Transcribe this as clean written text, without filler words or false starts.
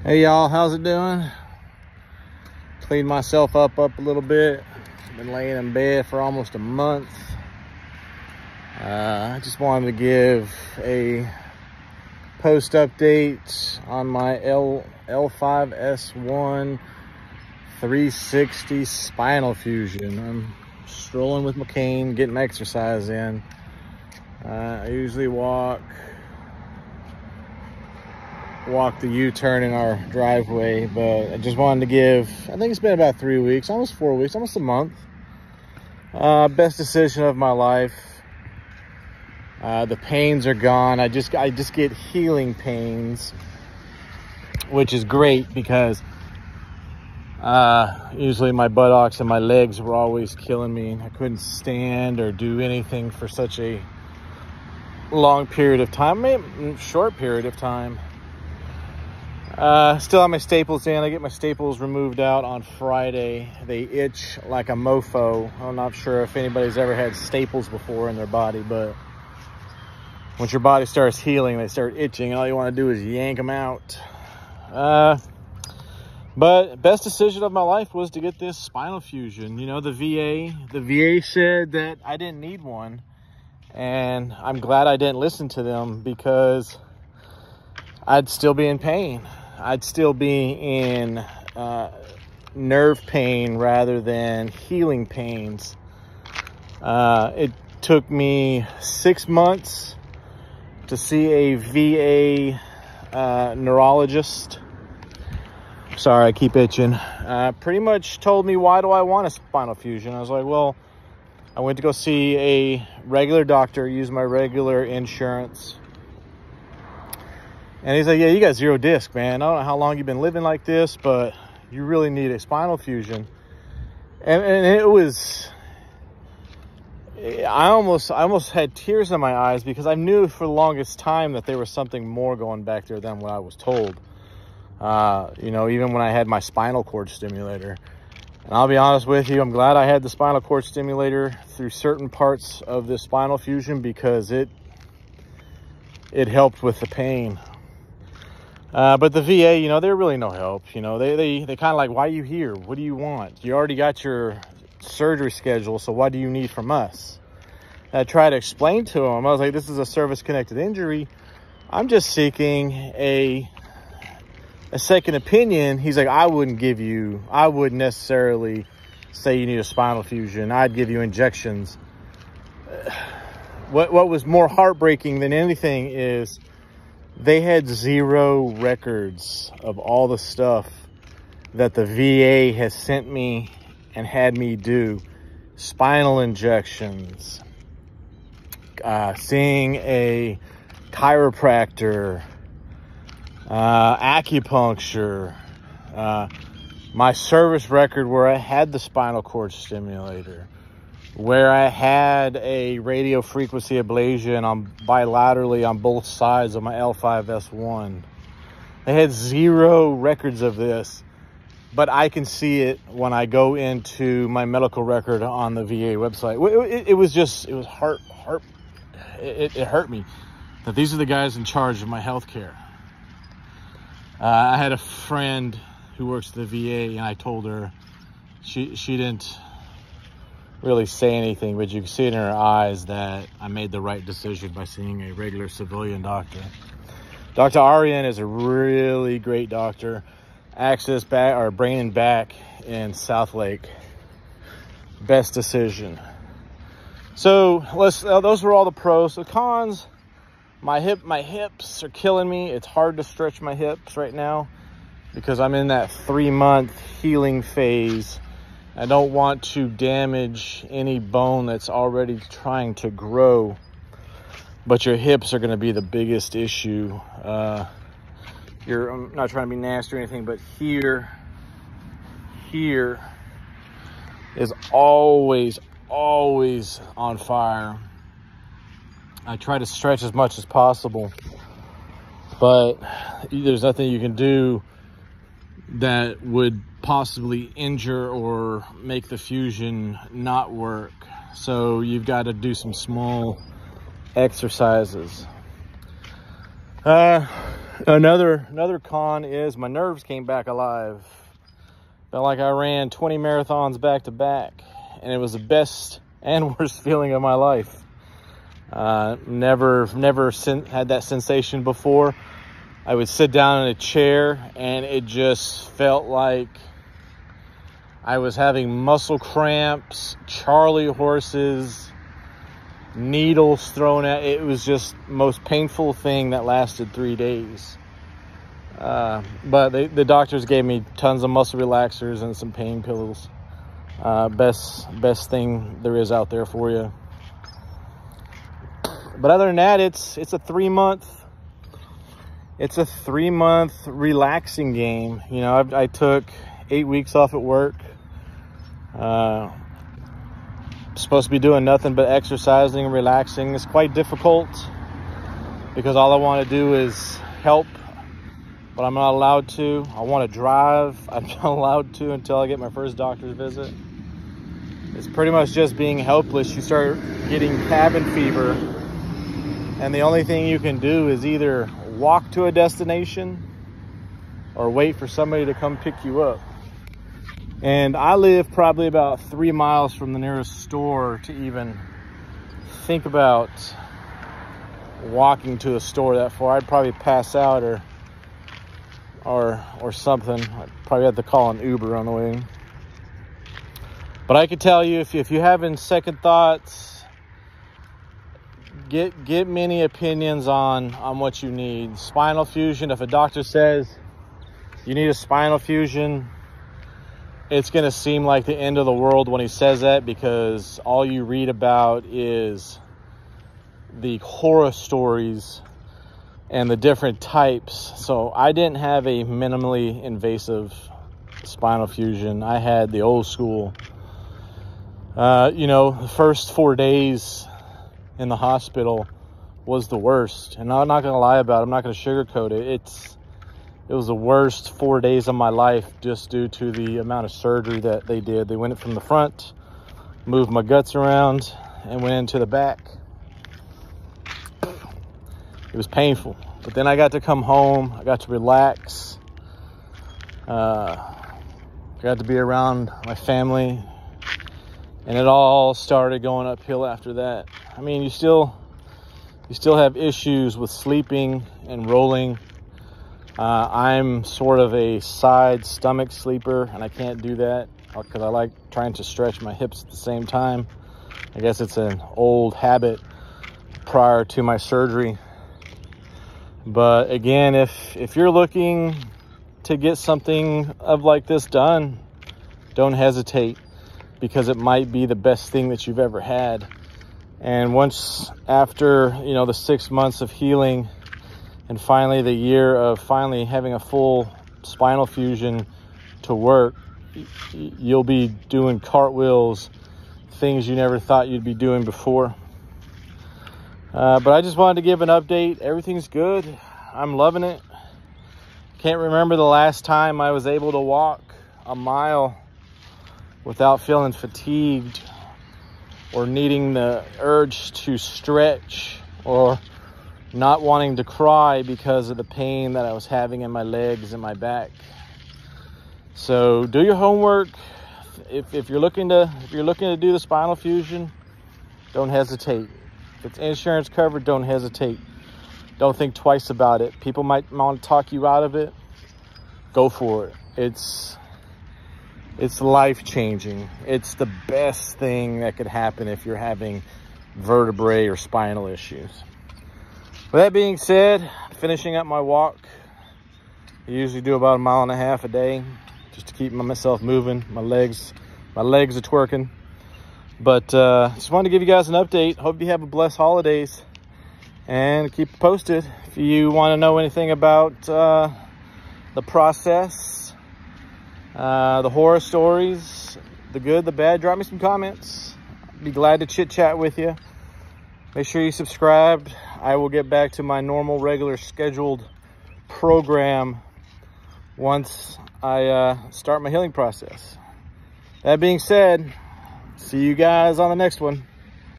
Hey y'all, how's it doing? Cleaned myself up a little bit. Been laying in bed for almost a month. I just wanted to give a post update on my L5S1 360 spinal fusion. I'm strolling with my cane, getting my exercise in. I usually walk the U-turn in our driveway, but I just wanted to give, I think it's been about 3 weeks, almost 4 weeks, almost a month. Best decision of my life. The pains are gone. I just get healing pains, which is great because usually my buttocks and my legs were always killing me. I couldn't stand or do anything for such a long period of time, maybe short period of time. Still have my staples in. I get my staples removed out on Friday. They itch like a mofo. I'm not sure if anybody's ever had staples before in their body, but once your body starts healing, they start itching, and all you want to do is yank them out. But best decision of my life was to get this spinal fusion. You know, the VA said that I didn't need one, and I'm glad I didn't listen to them because I'd still be in pain. I'd still be in nerve pain rather than healing pains. It took me 6 months to see a VA neurologist. Sorry, I keep itching. Pretty much told me, why do I want a spinal fusion? I was like, well, I went to go see a regular doctor, use my regular insurance. And he's like, yeah, you got 0 disc, man. I don't know how long you've been living like this, but you really need a spinal fusion. And it was, I almost had tears in my eyes because I knew for the longest time that there was something more going back there than what I was told. You know, even when I had my spinal cord stimulator. And I'll be honest with you, I'm glad I had the spinal cord stimulator through certain parts of this spinal fusion because it helped with the pain. But the VA, you know, they're really no help. You know, they kind of like, why are you here? What do you want? You already got your surgery schedule, so what do you need from us? And I tried to explain to him, I was like, this is a service-connected injury. I'm just seeking a second opinion. He's like, I wouldn't necessarily say you need a spinal fusion. I'd give you injections. What was more heartbreaking than anything is they had 0 records of all the stuff that the VA has sent me and had me do. Spinal injections, seeing a chiropractor, acupuncture, my service record where I had the spinal cord stimulator, where I had a radio frequency ablation bilaterally on both sides of my L5S1. They had 0 records of this, but I can see it when I go into my medical record on the VA website. It hurt me that these are the guys in charge of my health care. I had a friend who works at the VA, and I told her, she didn't really say anything, but you can see it in her eyes that I made the right decision by seeing a regular civilian doctor. Dr. Aryan is a really great doctor. Access back, or brain and back in South Lake. Best decision. So those were all the pros. The cons, my hips are killing me. It's hard to stretch my hips right now because I'm in that 3-month healing phase. I don't want to damage any bone that's already trying to grow, but your hips are going to be the biggest issue. I'm not trying to be nasty or anything, but here is always on fire. I try to stretch as much as possible, but there's nothing you can do that would possibly injure or make the fusion not work. So you've got to do some small exercises. Another con is my nerves came back alive. Felt like I ran 20 marathons back to back, and it was the best and worst feeling of my life. Never had that sensation before. I would sit down in a chair and it just felt like I was having muscle cramps, Charlie horses, needles thrown at. It was just the most painful thing that lasted 3 days. But the doctors gave me tons of muscle relaxers and some pain pills. Best thing there is out there for you. But other than that, it's a 3-month relaxing game. You know, I took 8 weeks off at work. Supposed to be doing nothing but exercising and relaxing. It's quite difficult because all I want to do is help, but I'm not allowed to. I want to drive. I'm not allowed to until I get my first doctor's visit. It's pretty much just being helpless. You start getting cabin fever, and the only thing you can do is either walk to a destination or wait for somebody to come pick you up. And I live probably about 3 miles from the nearest store to even think about walking to a store that far. I'd probably pass out or something. I'd probably have to call an Uber on the way. But I could tell you, if you're having second thoughts, get many opinions on what you need. Spinal fusion, if a doctor says you need a spinal fusion, it's going to seem like the end of the world when he says that, because all you read about is the horror stories and the different types. So I didn't have a minimally invasive spinal fusion. I had the old school. You know, the first 4 days in the hospital was the worst. And I'm not going to lie about it. I'm not going to sugarcoat it. It was the worst 4 days of my life just due to the amount of surgery that they did. They went from the front, moved my guts around, and went into the back. It was painful. But then I got to come home. I got to relax. I got to be around my family. And it all started going uphill after that. I mean, you still have issues with sleeping and rolling. I'm sort of a side stomach sleeper, and I can't do that because I like trying to stretch my hips at the same time. I guess it's an old habit prior to my surgery. But again, if you're looking to get something like this done, don't hesitate, because it might be the best thing that you've ever had. And once after, you know, the 6 months of healing and finally the year of finally having a full spinal fusion to work, you'll be doing cartwheels, things you never thought you'd be doing before. But I just wanted to give an update. Everything's good. I'm loving it. Can't remember the last time I was able to walk a mile without feeling fatigued or needing the urge to stretch or not wanting to cry because of the pain that I was having in my legs and my back. So do your homework. If you're looking to do the spinal fusion, don't hesitate. If it's insurance covered, don't hesitate. Don't think twice about it. People might want to talk you out of it. Go for it. It's life-changing. It's the best thing that could happen if you're having vertebrae or spinal issues. With that being said, finishing up my walk. I usually do about 1.5 miles a day just to keep myself moving. My legs are twerking. But just wanted to give you guys an update. Hope you have a blessed holidays, and keep posted. If you want to know anything about the process, the horror stories, the good, the bad, drop me some comments. I'd be glad to chit chat with you. Make sure you subscribe. I will get back to my normal, regular, scheduled program once I start my healing process. That being said, see you guys on the next one.